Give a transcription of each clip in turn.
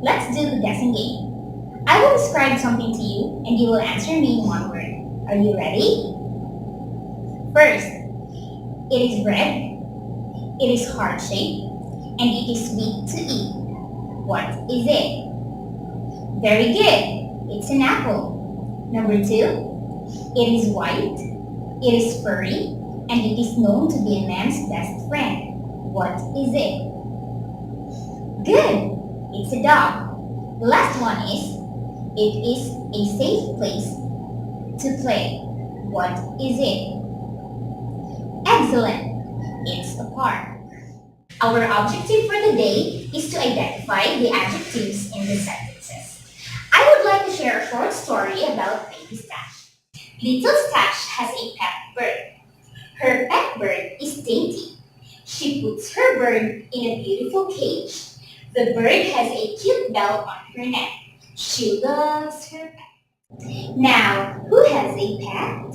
Let's do the guessing game. I will describe something to you and you will answer me in one word. Are you ready? First, it is red, it is heart-shaped, and it is sweet to eat. What is it? Very good. It's an apple. Number 2, it is white, it is furry, and it is known to be a man's best friend. What is it? Good. It's a dog. The last one is, it is a safe place to play. What is it? Excellent. It's a park. Our objective for the day is to identify the adjectives in the sentences. I would like to share a short story about Baby Stash. Little Stash has a pet bird. Her pet bird is dainty. She puts her bird in a beautiful cage. The bird has a cute bell on her neck. She loves her pet. Now, who has a pet?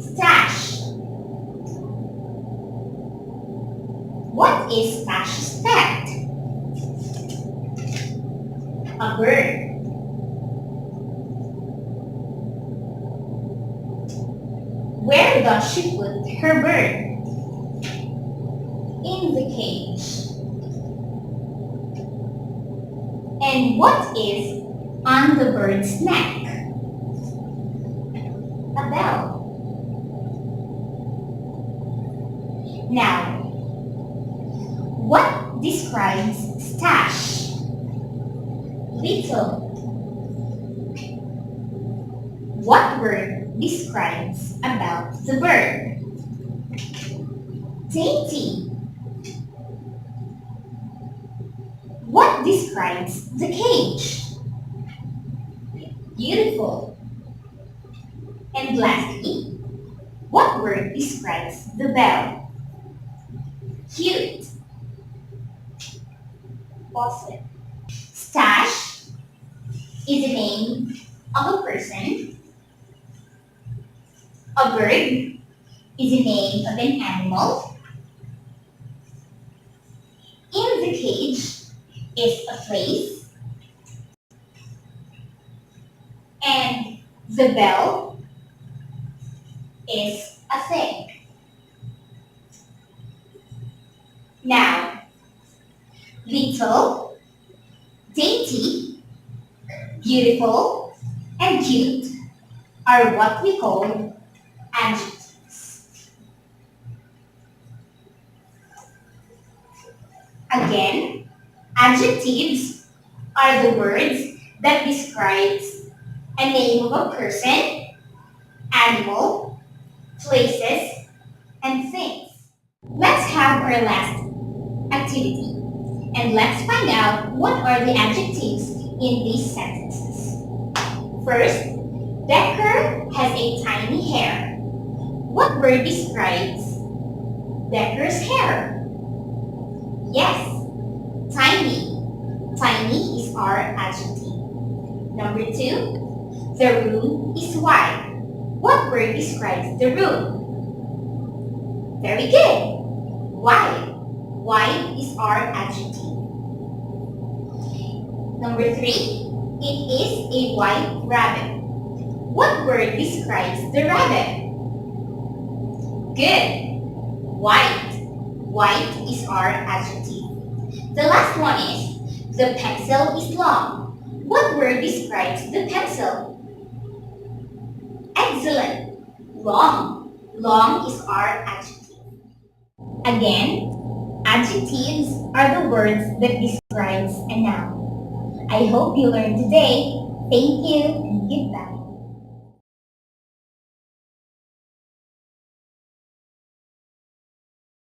Stash. What is Stash's pet? A bird. Where does she put her bird? In the cage. And what is on the bird's neck? A bell. Now, what describes Stash? Little. What word describes about the bird? Dainty. What describes the cage? Beautiful. And lastly, what word describes the bell? Cute. Awesome. Stash is the name of a person. A bird is the name of an animal. In the cage is a place. And the bell is a thing. Now, little, dainty, beautiful, and cute are what we call adjectives. Again, adjectives are the words that describes a name of a person, animal, places, and things. Let's have our last activity and let's find out what are the adjectives in these sentences. First, Becker has a tiny hair. What word describes Becker's hair? Yes, tiny. Tiny is our adjective. Number 2, the room is white. What word describes the room? Very good. White. White is our adjective. Number 3, it is a white rabbit. What word describes the rabbit? Good. White. White is our adjective. The last one is, the pencil is long. What word describes the pencil? Excellent. Long. Long is our adjective. Again, adjectives are the words that describes a noun. I hope you learned today. Thank you and goodbye.